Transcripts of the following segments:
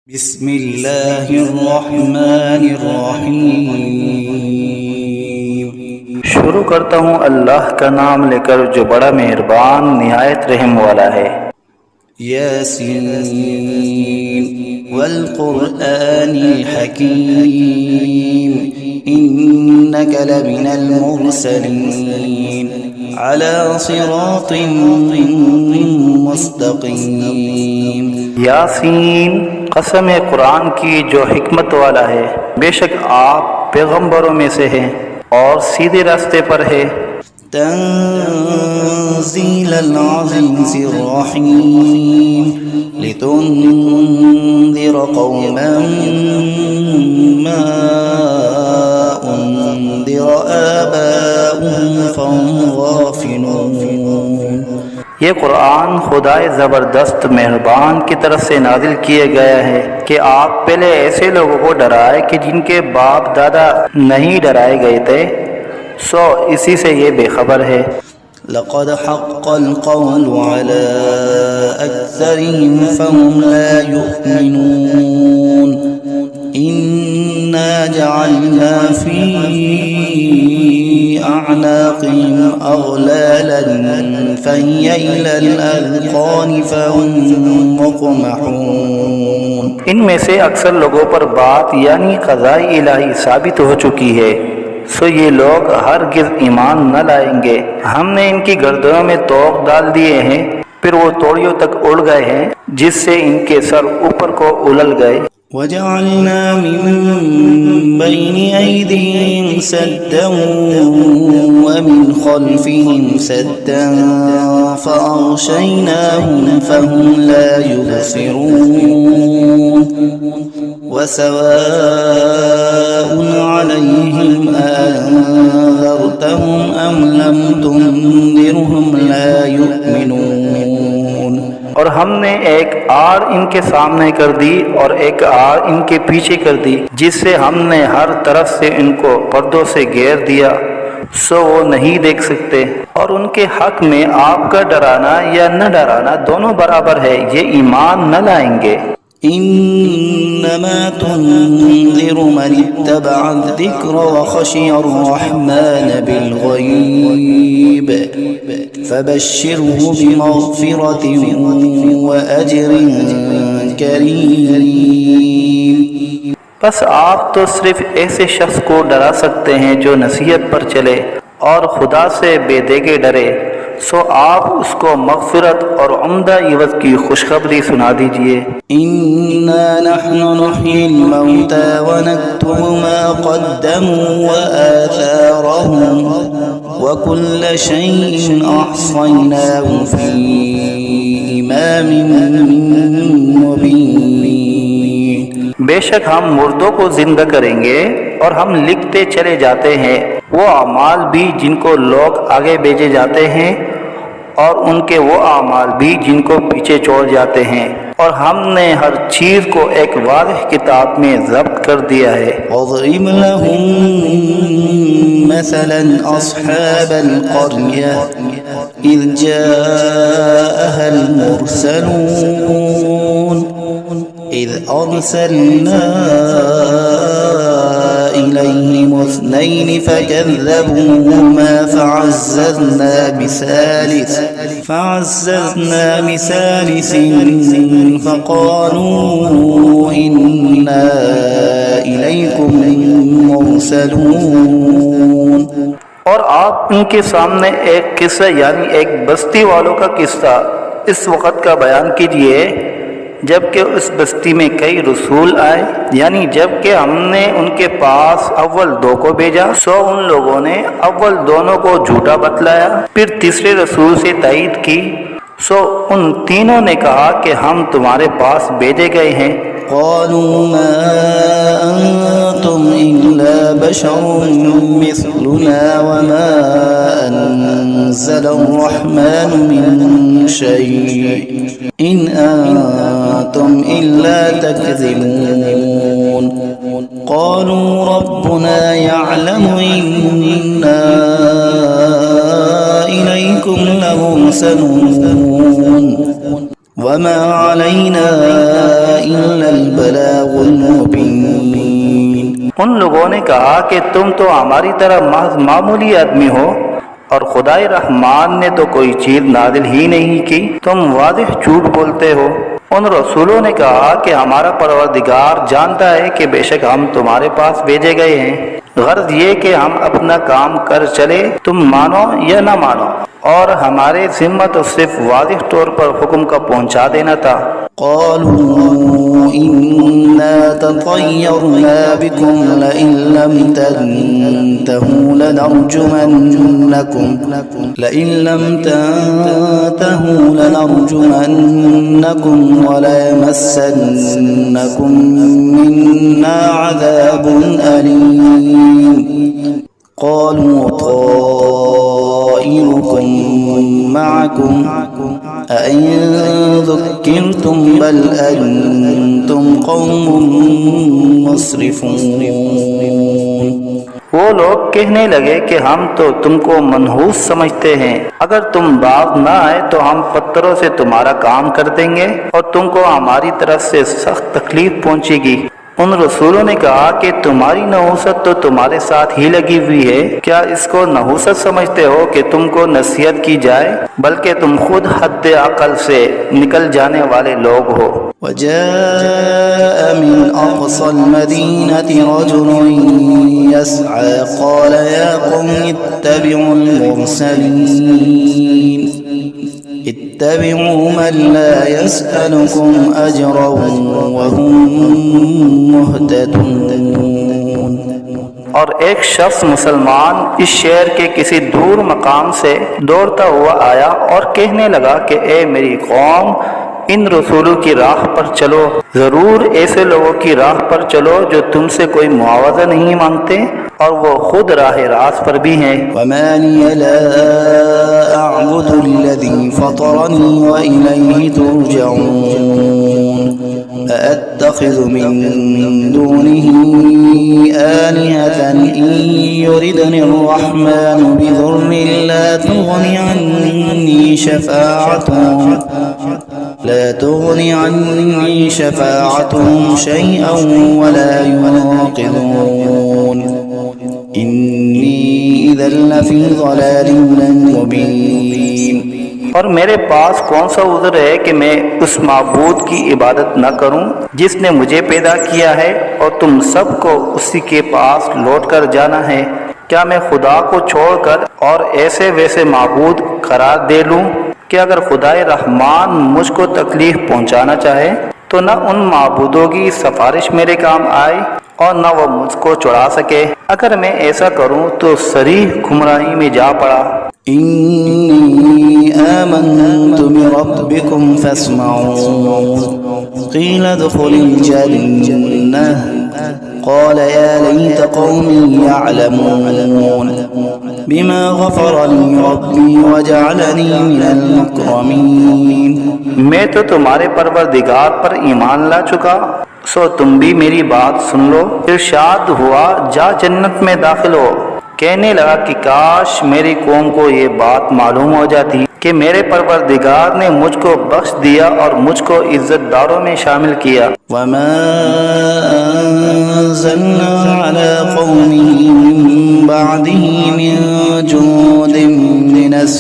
बिस्मिल्लाहिर्रहमानिर्रहीम। शुरू करता हूँ अल्लाह का नाम लेकर जो बड़ा मेहरबान निहायत रहम वाला है। यासीन वल क़ुरआनिल हकीम इन्नका लमिनल मुरसलीन अला सिरातिन मुस्तक़ीम। यासीन, कसम है कुरान की जो हिकमत वाला है, बेशक आप पैगंबरों में से हैं और सीधे रास्ते पर है। तंज़ीलल अज़ीज़िर रहीम लितुन्ज़िर क़ौमन मा उन्ज़िर आबाउहुम फहुम गाफ़िलून। ये कुरान खुदाए ज़बरदस्त मेहरबान की तरफ से नाजिल किया गया है कि आप पहले ऐसे लोगों को डराए कि जिनके बाप दादा नहीं डराए गए थे, सो इसी से ये बेखबर है। लक़द हक़्क़ल क़ौलु अला अक्सरिहिम फ़हुम ला युमिनून। इन्ना जअलना फ़ी अअनाक़िहिम अग़लालन फ़हिय इलल अज़क़ानि फ़हुम मुक़महून। इनमें से अक्सर लोगों पर बात यानी क़ज़ाए इलाही साबित हो चुकी है, सो ये लोग हरगिज़ ईमान न लाएंगे। हमने इनकी गर्दनों में तोक डाल दिए हैं, फिर वो तोड़ियों तक उड़ गए हैं, जिससे इनके सर ऊपर को उलल गए। वजअलना मिन बैनि ऐदीहिम सद्दन व मिन खल्फिहिम सद्दन फ़अग़शयनाहुम फ़हुम ला युबसिरून। वसवाउन अलैहिम अअन्ज़रतहुम अम लम तुन्ज़िरहुम ला युमिनून। और हमने एक आड़ इनके सामने कर दी और एक आड़ इनके पीछे कर दी, जिससे हमने हर तरफ से इनको पर्दों से घेर दिया, सो वो नहीं देख सकते। और उनके हक में आपका डराना या न डराना दोनों बराबर है, ये ईमान न लाएंगे। इन्नमा तुन्ज़िरु मन इत्तबअ अज़्ज़िक्र व ख़शिय अर्रहमान बिलग़ैब फ़बश्शिरहु बिमग़फ़िरतिन व अज्रिन करीम। बस आप तो सिर्फ ऐसे शख्स को डरा सकते हैं जो नसीहत पर चले और खुदा से बेदेगे डरे, सो आप उसको मग़फ़िरत और उम्दा इवज़ की खुशखबरी सुना दीजिए। इन्ना नहनु नुह्यिल मौता व नक्तुबु मा क़द्दमू व आथारहुम व कुल्ल शैइन अहसयनाहु फ़ी इमामिन मुबीन। बेशक हम मुर्दों को जिंदा करेंगे और हम लिखते चले जाते हैं वो अमाल भी जिनको लोग आगे भेजे जाते हैं और उनके वो अमाल भी जिनको पीछे छोड़ जाते हैं, और हमने हर चीज़ को एक वाज़ेह किताब में ज़ब्त कर दिया है। वज़रिब लहुम मसलन अस्हाबल क़र्यह इज़ जाअहल मुरसलून इज़ अरसलना इलैहिम इस्नैन फ़कज़्ज़बूहुमा फ़अज़्ज़ज़ना बिसालिसिन फ़क़ालू इन्ना इलैकुम मुरसलून। और आप उनके सामने एक किस्सा यानी एक बस्ती वालों का किस्सा इस वक़्त का बयान कीजिए जबकि उस बस्ती में कई रसूल आए, यानी जबकि हमने उनके पास अव्वल दो को भेजा, सो उन लोगों ने अव्वल दोनों को झूठा बतलाया, फिर तीसरे रसूल से तायीद की, सो उन तीनों ने कहा कि हम तुम्हारे पास भेजे गए हैं। क़ालू मा अंतुम इल्ला बशरुम मिस्लुना व मा अनज़लर्रहमानु मिन शै' इन अंतुम इल्ला तकज़िबून। क़ालू रब्बुना यअलमु इन्ना इलैकुम लमुरसलून वमा अलैना इल्लल बलागुल मुबीन। उन लोगों ने कहा कि तुम तो हमारी तरह महज मामूली आदमी हो और खुदाई रहमान ने तो कोई चीज नाजिल ही नहीं की, तुम वाज़िह झूठ बोलते हो। उन रसूलों ने कहा कि हमारा परवरदिगार जानता है कि बेशक हम तुम्हारे पास भेजे गए हैं, गर्ज ये कि हम अपना काम कर चले, तुम मानो या न मानो, और हमारे जिम्मा तो सिर्फ वाज़िह तौर पर हुक्म का पहुंचा देना था। क़ालू इन्ना ततय्यरना बिकुम लइन लम तंतहू लनरजुमन्नकुम वलयमस्सन्नकुम मिन्ना अज़ाबुन अलीम। क़ालू ताइरुकुम मअकुम अइन ज़ुक्किरतुम बल अंतुम कौमुम मुस्रिफून। वो लोग कहने लगे कि हम तो तुमको मनहूस समझते हैं, अगर तुम बाज न आए तो हम पत्थरों से तुम्हारा काम कर देंगे और तुमको हमारी तरफ से सख्त तकलीफ पहुंचेगी। उन रसूलों ने कहा कि तुम्हारी नहूसत तो तुम्हारे साथ ही लगी हुई है, क्या इसको नहूसत समझते हो कि तुमको नसीहत की जाए, बल्कि तुम खुद हद अकल से निकल जाने वाले लोग हो। वजाअ मिन अक़सल मदीनति रजुलुन यस्अा क़ाल या क़ौम इत्तबिउल मुरसलीन इत्तबिउ मन ला यसअलुकुम अजरन वहुम मुहतदून। और एक शख्स मुसलमान इस शहर के किसी दूर मकाम से दौड़ता हुआ आया और कहने लगा कि ए मेरी कौम, इन रसूलों की राह पर चलो, जरूर ऐसे लोगों की राह पर चलो जो तुमसे कोई मुआवजा नहीं मांगते और वो खुद राह रास्त पर भी हैं। वमा लिय ला अअबुदुल्लज़ी फ़तरनी व इलैहि तुरजऊन अअत्तख़िज़ु मिन दूनिही आलिहतन इन युरिदनिर्रहमानु बिज़ुर्रिन ला तुग़नि अन्नी शफ़ाअतुहुम शैअन वला युनक़िज़ून इन्नी इज़न लफ़ी ज़लालिन मुबीन। और मेरे पास कौन सा उज़्र है कि मैं उस माबूद की इबादत न करूं जिसने मुझे पैदा किया है और तुम सबको उसी के पास लौट कर जाना है। क्या मैं खुदा को छोड़कर और ऐसे वैसे माबूद करार दे लूं कि अगर खुदाए रहमान मुझको तकलीफ पहुंचाना चाहे तो न उन माबूदों की सिफारिश मेरे काम आए और न वो मुझको छुड़ा सके। अगर मैं ऐसा करूं तो सरीह गुमराही में जा पड़ा। इन्नी आमन्तु बिरब्बिकुम फस्मऊन क़ील उद्ख़ुलिल जन्नह क़ाल या लैत क़ौमी यअलमून बिमा ग़फ़र ली रब्बी वजअलनी मिनल मुकरमीन। मैं तो तुम्हारे परवरदिगार पर ईमान ला चुका, सो तुम भी मेरी बात सुन लो। इरशाद हुआ जा जन्नत में दाखिल हो। कहने लगा कि काश मेरी कौम को ये बात मालूम हो जाती कि मेरे परवरदिगार ने मुझको बख्श दिया और मुझको इज्जतदारों में शामिल किया। वमा अंज़लना अला क़ौमिही मिन बअदिही मिन जुंदिन मिनस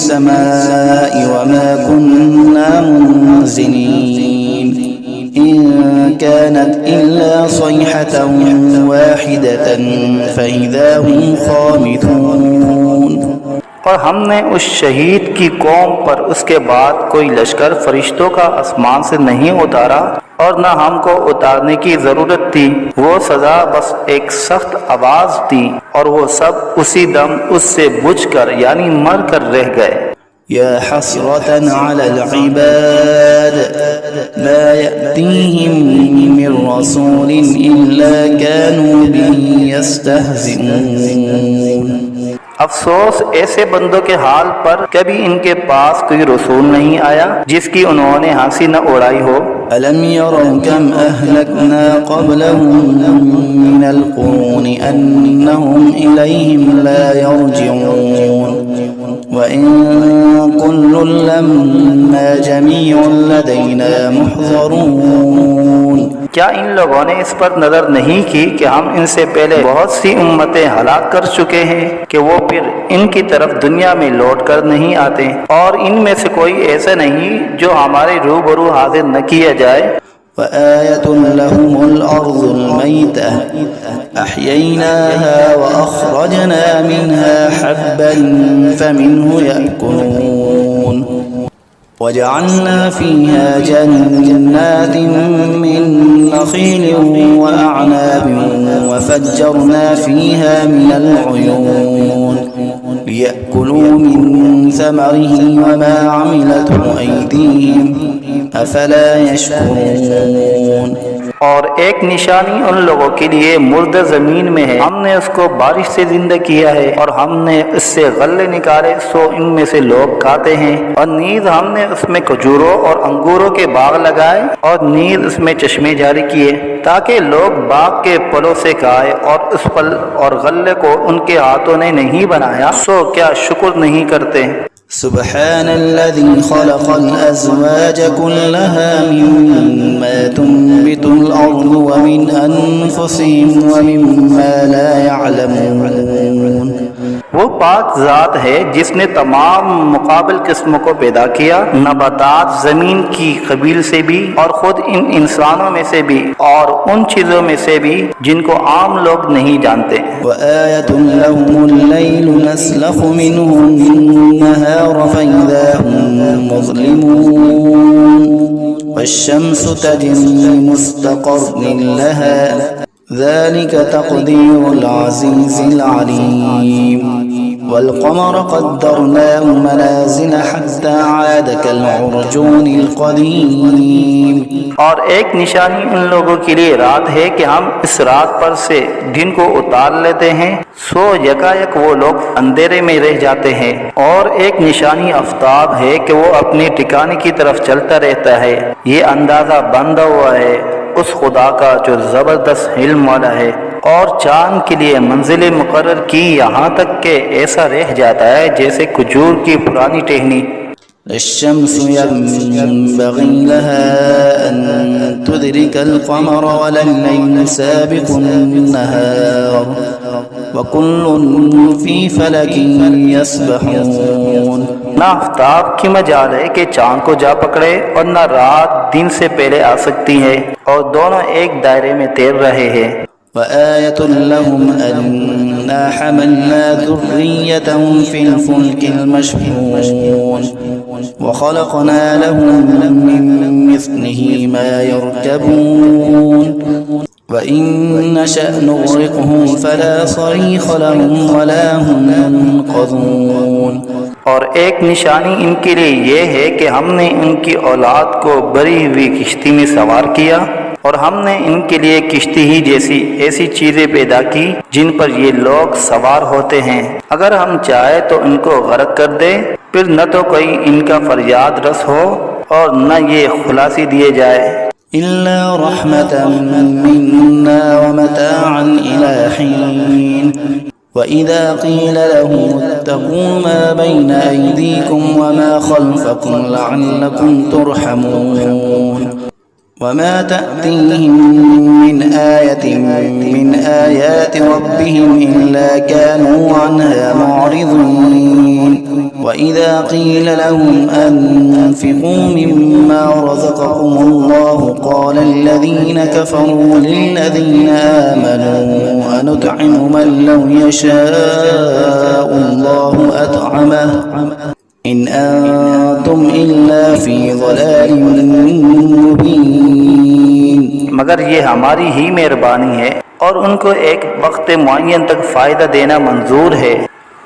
समाई वमा कुन्ना मुनज़िलीन इन कानत इल्ला सयहतन वाहिदतन फ़इज़ा हुम ख़ामिदून। और हमने उस शहीद की कौम पर उसके बाद कोई लश्कर फरिश्तों का आसमान से नहीं उतारा और न हमको उतारने की जरूरत थी। वो सजा बस एक सख्त आवाज थी और वो सब उसी दम उससे बुझकर यानी मर कर रह गए। या हसरतन अलल इबाद मा यअतीहिम मिन रसूलिन इल्ला कानू बिही यस्तहज़िऊन। अफसोस ऐसे बंदों के हाल पर, कभी इनके पास कोई रसूल नहीं आया जिसकी उन्होंने हंसी न उड़ाई हो। अलम यरौ कम अहलकना क़ब्लहुम मिनल क़ुरूनि अन्नहुम इलैहिम ला यरजिऊन وإن كل لما جميع لدينا محضرون। क्या इन लोगों ने इस पर नजर नहीं की कि हम इनसे पहले बहुत सी उम्मतें हलाक कर चुके हैं कि वो फिर इनकी तरफ दुनिया में लौट कर नहीं आते, और इनमें से कोई ऐसा नहीं जो हमारे रूबरू हाजिर न किया जाए। وآية لهم الأرض الميتة أحييناها وأخرجنا منها حبا فمنه يأكلون وجعلنا فيها جنات من نخيل وأعناب وفجرنا فيها من العيون ليأكلوا من ثمره وما عملته أيديهم أفلا يشكرون। और एक निशानी उन लोगों के लिए मुर्दा जमीन में है, हमने उसको बारिश से जिंदा किया है और हमने इससे गल्ले निकाले सो इनमें से लोग खाते हैं। और नीज हमने उसमें खजूरों और अंगूरों के बाग लगाए और नीज उसमें चश्मे जारी किए ताकि लोग बाग के फलों से खाए, और उस फल और गल्ले को उनके हाथों ने नहीं बनाया सो क्या शुक्र नहीं करते। سبحان الذي خلق الأزواج كلها مما تنبت الأرض ومن أنفسهم ومما لا يعلمون। वो पाक ज़ात है जिसने तमाम मुकाबिल किस्मों को पैदा किया, नबातात ज़मीन की कबील से भी और ख़ुद इन इंसानों में से भी और उन चीज़ों में से भी जिनको आम लोग नहीं जानते। وآية لهم الليل نسلخ منه النهار فإذا هم مظلمون والشمس تجري لمستقر لها ذلك تقدير العزيز العليم والقمر قدرناه منازل حتى عاد كالعرجون القديم। और एक निशानी उन लोगों के लिए रात है कि हम इस रात पर से दिन को उतार लेते हैं सो यकायक वो लोग अंधेरे में रह जाते हैं। और एक निशानी आफ्ताब है कि वो अपने ठिकाने की तरफ चलता रहता है। ये अंदाजा बंधा हुआ है उस खुदा का जो ज़बरदस्त इल्म वाला है। और चांद के लिए मंजिलें मुकर्रर की यहाँ तक के ऐसा रह जाता है जैसे खजूर की पुरानी टहनी। الشمس ينبغي لها أن تدرك القمر ولا الليل سابق النهار وكل في فلك يسبحون। ना आफ्ताब की मजाल है कि चांद को जा पकड़े और न रात दिन से पहले आ सकती है, और दोनों एक दायरे में तैर रहे हैं। وآية لهم أنا حملنا ذريتهم في الفلك المشحون وخلقنا لهم من مثله ما يركبون وإن نشأ نغرقهم فلا صريخ لهم ولا هم ينقذون। और एक निशानी इनके लिए ये है कि हमने इनकी औलाद को भरी हुई किश्ती में सवार किया, और हमने इनके लिए किश्ती ही जैसी ऐसी चीजें पैदा की जिन पर ये लोग सवार होते हैं। अगर हम चाहे तो इनको गर्क कर दे, फिर न तो कोई इनका फरियाद रस हो और न ये खुलासी दिए जाए। إلا رحمة منا ومتاعا إلى حين وإذا قيل لهم اتقوا ما بين أيديكم وما خلفكم لعلكم ترحمون وما تأتيهم من آية من آيات ربهم إلا كانوا عنها معرضين وإذا قيل لهم أنفقوا مما رزقكم الله قال الذين كفروا للذين آمنوا أنطعم من لو يشاء الله أطعمه إن أنتم إلا في ضلال मुबीन। मगर ये हमारी ही मेहरबानी है और उनको एक वक्त मुअय्यन तक फ़ायदा देना मंजूर है।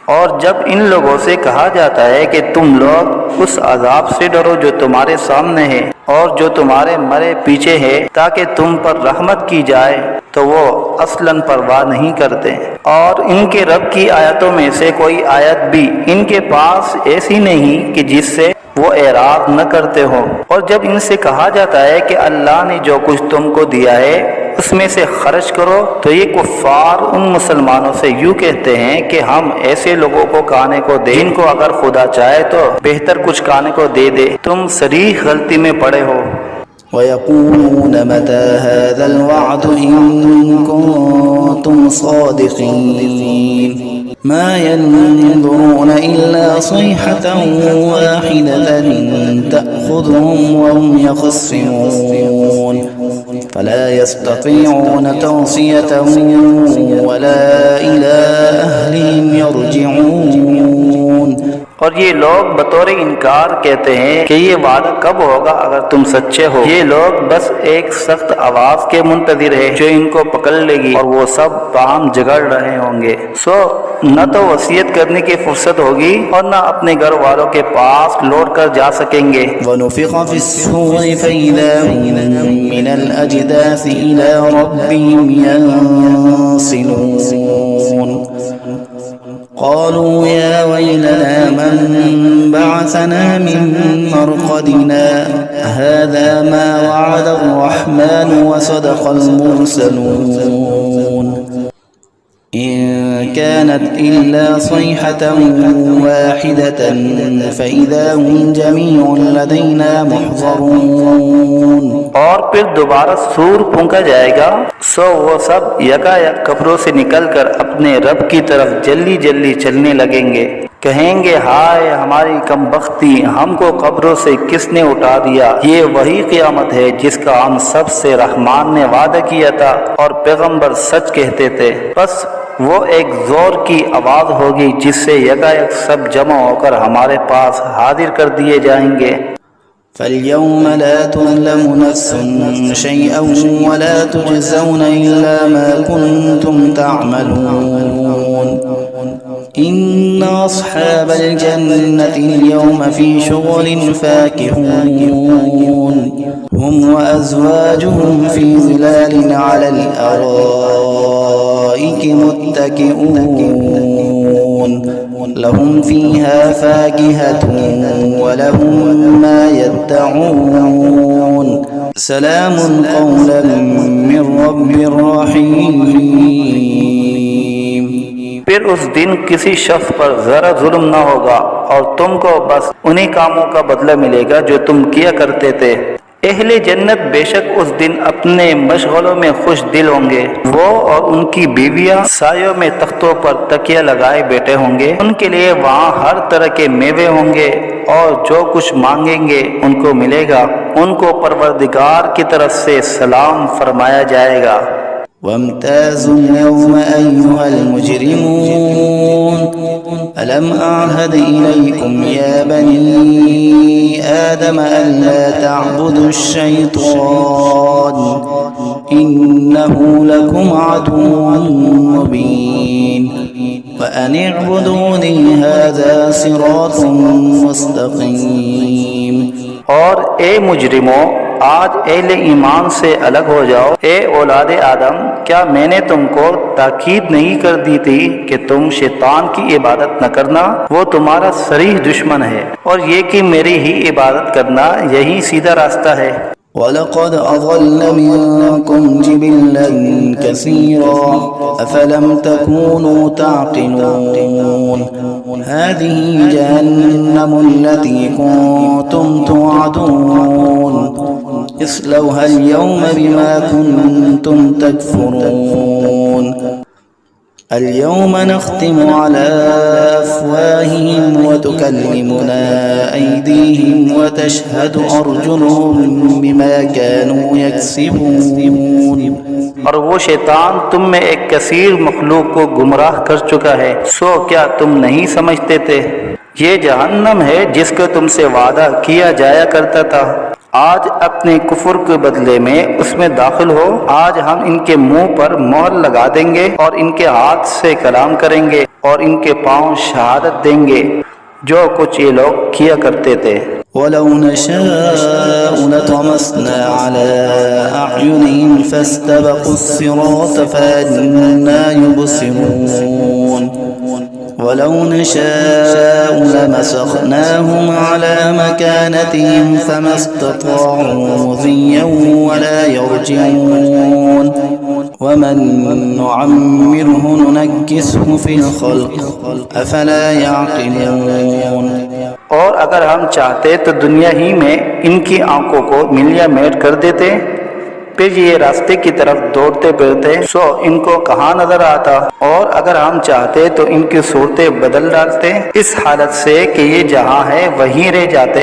और जब इन लोगों से कहा जाता है कि तुम लोग उस अजाब से डरो जो तुम्हारे सामने है और जो तुम्हारे मरे पीछे है ताकि तुम पर रहमत की जाए, तो वो असलन परवाह नहीं करते। और इनके रब की आयतों में से कोई आयत भी इनके पास ऐसी नहीं कि जिससे वो एराद न करते हो। और जब इनसे कहा जाता है कि अल्लाह ने जो कुछ तुमको दिया है उसमें से खर्च करो। तो ये कुफ्फार उन मुसलमानों से यूँ कहते हैं कि हम ऐसे लोगों को खाने को दें जिनको अगर खुदा चाहे तो बेहतर कुछ खाने को दे दे। तुम सरीह गलती में पड़े हो। ويقولون متى هذا الوعد إن كنتم صادقين ما ينظرون إلا صيحة واحدة تأخذهم وهم يخصمون فلا يستطيعون توصية ولا إلى أهلهم يرجعون। और ये लोग बतौर इनकार कहते हैं कि ये वादा कब होगा अगर तुम सच्चे हो। ये लोग बस एक सख्त आवाज के मुंतजिर है जो इनको पकड़ लेगी और वो सब बाहम झगड़ रहे होंगे। सो न तो वसीयत करने की फुर्सत होगी और न अपने घर वालों के पास लौट कर जा सकेंगे। ونفخ في الصور فإذا هم من الأجداث إلى ربهم ينسلون قالوا يا ويلنا من بعثنا من مرقدنا هذا ما وعد الرحمن وصدق المرسلون إن كانت إلا صيحة واحدة فإذا هم جميع لدينا محضرون। और फिर दोबारा सूर फूंका जाएगा। सो वो सब यकायक कब्रों से निकलकर अपने रब की तरफ जल्दी जल्दी चलने लगेंगे। कहेंगे हाय हमारी कमबख्ती, हमको कब्रों से किसने उठा दिया। ये वही क़यामत है जिसका हम सब से रहमान ने वादा किया था और पैगंबर सच कहते थे। बस वो एक जोर की आवाज होगी जिससे यकायक सब जमा होकर हमारे पास हाजिर कर दिए जाएंगे। فاليوم لا تظلم نفس شيئا ولا تجزون إلا ما كنتم تعملون إن أصحاب الجنة اليوم في شغل فاكهون هم وأزواجهم في ظلال على الأرائك متكئون لهم فيها فاكهة ولهم ما يدعون سلام قولا من رب رحيم। फिर उस दिन किसी शख्स पर जरा जुल्म न होगा और तुमको बस उन्हीं कामों का बदला मिलेगा जो तुम किया करते थे। अहले जन्नत बेशक उस दिन अपने मशगलों में खुश दिल होंगे। वो और उनकी बीवियां सायों में तख्तों पर तकिया लगाए बैठे होंगे। उनके लिए वहाँ हर तरह के मेवे होंगे और जो कुछ मांगेंगे उनको मिलेगा। उनको परवरदिगार की तरफ से सलाम फरमाया जाएगा। وامتازوا اليوم أيها المجرمون ألم أعهد إليكم يا بني آدم ألا تعبدوا الشيطان إنه لكم عدو مبين وأن اعبدوني هذا صراط مستقيم। और ए मुजरिमों, आज अहले ईमान से अलग हो जाओ। ए औलाद आदम, क्या मैंने तुमको ताकीद नहीं कर दी थी कि तुम शैतान की इबादत न करना। वो तुम्हारा सरीह दुश्मन है और ये कि मेरी ही इबादत करना यही सीधा रास्ता है। ولقد أضل منكم جبلا كثيرا أفلم تكونوا تعقلون هذه جهنم التي كنتم توعدون اصلوها اليوم بما كنتم تكفرون اليوم نختم على أفواههم وتكلمنا أيديهم وتشهد أرجلهم بما كانوا يكسبون। और वो शैतान तुम में एक कसीर मखलूक को गुमराह कर चुका है। सो क्या तुम नहीं समझते थे। ये जहन्नम है जिसका तुमसे वादा किया जाया करता था। आज अपने कुफर के बदले में उसमें दाखिल हो। आज हम इनके मुंह पर मोहर लगा देंगे और इनके हाथ से कलाम करेंगे और इनके पांव शहादत देंगे जो कुछ ये लोग किया करते थे। ولو نشاء لطمسنا على أعينهم فاستبقوا الصراط فأنى يبصرون ولو نشاء لمسخناهم على مكانتهم فما استطاعوا مضيا ولا يرجعون ومن نعمره ننكسه في الخلق أفلا يعقلون। और अगर हम चाहते तो दुनिया ही में इनकी आंखों को मिलिया मेट कर देते, फिर ये रास्ते की तरफ दौड़ते फिरते सो इनको कहाँ नजर आता। और अगर हम चाहते तो इनकी सूरतें बदल डालते इस हालत से कि ये जहाँ है वहीं रह जाते,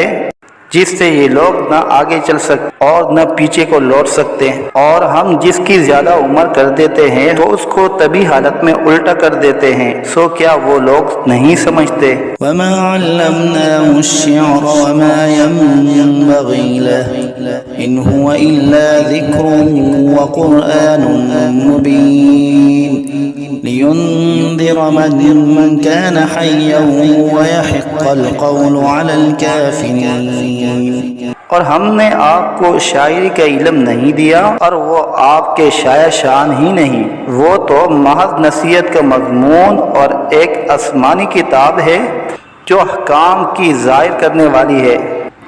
जिससे ये लोग न आगे चल सकते और न पीछे को लौट सकते। और हम जिसकी ज्यादा उम्र कर देते हैं तो उसको तभी हालत में उल्टा कर देते हैं, सो क्या वो लोग नहीं समझते। वमा अल्लमनाहु अश्शिअर वमा यंबगी लहु इन हुवा इल्ला ज़िक्रुन व क़ुरआनुन मुबीन लियुन्ज़िर मन कान हय्यन व यहिक़्क़ल क़ौलु अलल काफ़िरीन। और हमने आपको शायरी का इल्म नहीं दिया और वो आपके शाया शान ही नहीं, वो तो महज नसीहत का मज़मून और एक आसमानी किताब है जो अहकाम की ज़ाहिर करने वाली है,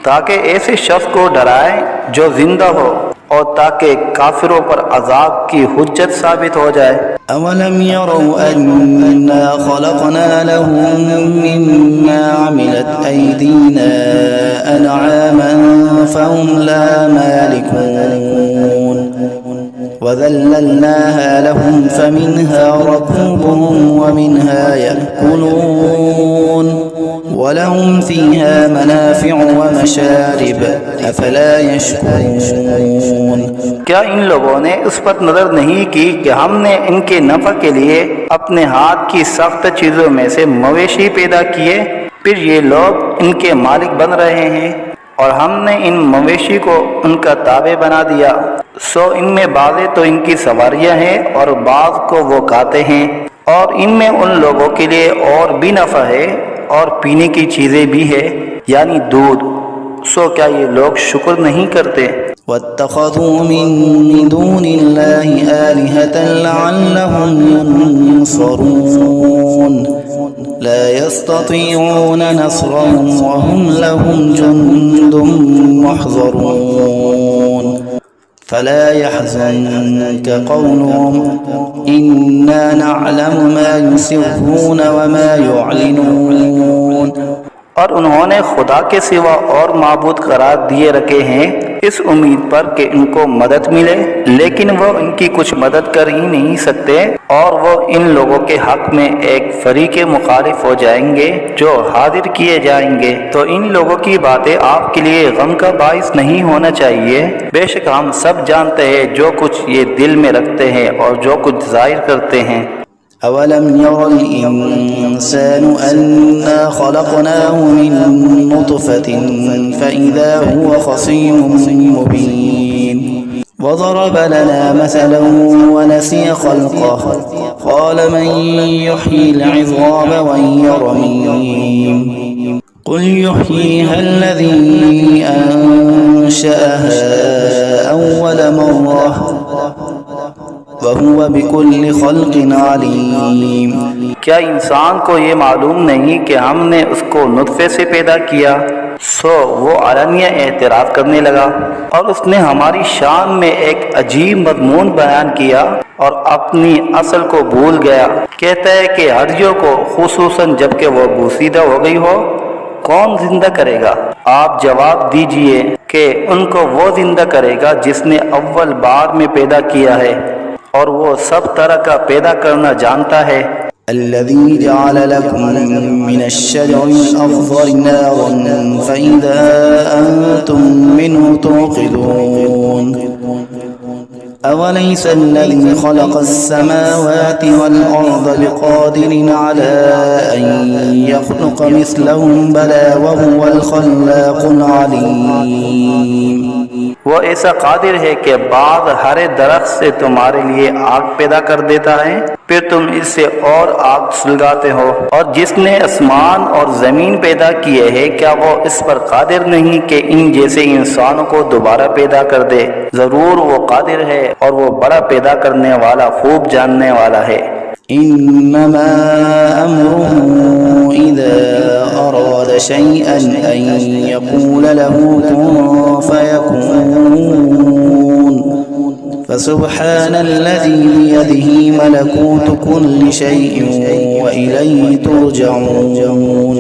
ताकि ऐसे शख्स को डराए जो जिंदा हो और ताकि काफिरों पर अजाब की हुज्जत साबित हो जाए। अवलम यरौ अन्ना खलक़ना लहुम मिम्मा अमिलत ऐदीना अनआमन फहुम ला मालिकून वज़ल्लल्नाहा लहुम फमिन्हा रकूबुहुम वमिन्हा यअकुलून वलहुम फ़ीहा मनाफ़िअु वमशारिब अफ़ला यशकुरून। क्या इन लोगों ने उस पर नजर नहीं की कि हमने इनके नफ़ा के लिए अपने हाथ की सख्त चीज़ों में से मवेशी पैदा किए, फिर ये लोग इनके मालिक बन रहे हैं और हमने इन मवेशी को उनका ताबे बना दिया। सो इनमें बाज़े तो इनकी सवारियां हैं और बाज़ को वो खाते हैं, और इनमें उन लोगों के लिए और भी नफ़ा है और पीने की चीज़ें भी है, यानी दूध। सो क्या ये लोग शुक्र नहीं करते। वत्तख़ज़ू मिन दूनिल्लाहि आलिहतन लअल्लहुम युनसरून ला यस्ततीऊन नस्रहुम वहुम लहुम जुन्दुम मुहज़रून फला यहज़ुनक क़ौलुहुम इन्ना नअलमु मा युसिर्रून वमा युअलिनून। और उन्होंने खुदा के सिवा और माबूद करार दिए रखे हैं इस उम्मीद पर कि इनको मदद मिले, लेकिन वो इनकी कुछ मदद कर ही नहीं सकते और वो इन लोगों के हक में एक फरीक़े मुखालिफ हो जाएंगे जो हाजिर किए जाएंगे। तो इन लोगों की बातें आपके लिए गम का बाइस नहीं होना चाहिए। बेशक हम सब जानते हैं जो कुछ ये दिल में रखते हैं और जो कुछ जाहिर करते हैं। अवलम यरल इंसानु अन्ना खलक़नाहु मिन नुतफ़तिन फ़इज़ा हुवा ख़सीमुम मुबीन वज़रब लना मसलन वनसिय ख़ल्क़ह क़ाल मन युह्यिल इज़ाम वहिय रमीम क़ुल युह्यीहा अल्लज़ी अंशअहा अव्वल मर्रह वहुव बिकुल्लि ख़ल्क़िन अलीम। क्या इंसान को ये मालूम नहीं कि हमने उसको नुत्फ़े से पैदा किया? सो वो अलनिया एतराफ़ करने लगा और उसने हमारी शान में एक अजीब मज़मून बयान किया और अपनी असल को भूल गया। कहता है कि हर्जियों को खुसूसन जबकि वो बूसीदा हो गई हो कौन जिंदा करेगा? आप जवाब दीजिए कि उनको वो जिंदा करेगा जिसने अव्वल बार में पैदा किया है और वो सब तरह का पैदा करना जानता है। अल्लज़ी जअल लकुम मिनश्शजरिल अख़ज़रि नारन फ़इज़ा अंतुम मिन्हु तूक़िदून अवलैसा अल्लज़ी ख़लक़स-समावाति वल-अर्ज़ बिक़ादिरिन अला अन यख़्लुक़ मिस्लहुम बला वहुवल ख़ल्लाक़ुल अलीम। वो ऐसा कादिर है कि बाद हरे दरख्त से तुम्हारे लिए आग पैदा कर देता है, फिर तुम इससे और आग सुलगाते हो। और जिसने आसमान और ज़मीन पैदा किए हैं, क्या वो इस पर कादिर नहीं कि इन जैसे इंसानों को दोबारा पैदा कर दे? जरूर वो कादिर है और वो बड़ा पैदा करने वाला, खूब जानने वाला है। इन्नमा अम्रुहु इज़ा अराद शैअन अन यक़ूल लहू कुन फयकून फसुब्हानल्लज़ी बियदिही मलकूतु कुल्लि शैइन व इलैहि तुरजऊन।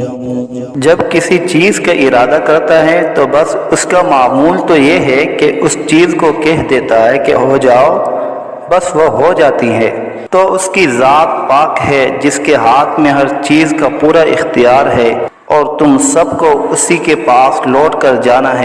जब किसी चीज़ का इरादा करता है तो बस उसका मामूल तो ये है कि उस चीज़ को कह देता है कि हो जाओ, बस वो हो जाती है। तो उसकी ज़ात पाक है जिसके हाथ में हर चीज़ का पूरा इख्तियार है और तुम सबको उसी के पास लौट कर जाना है।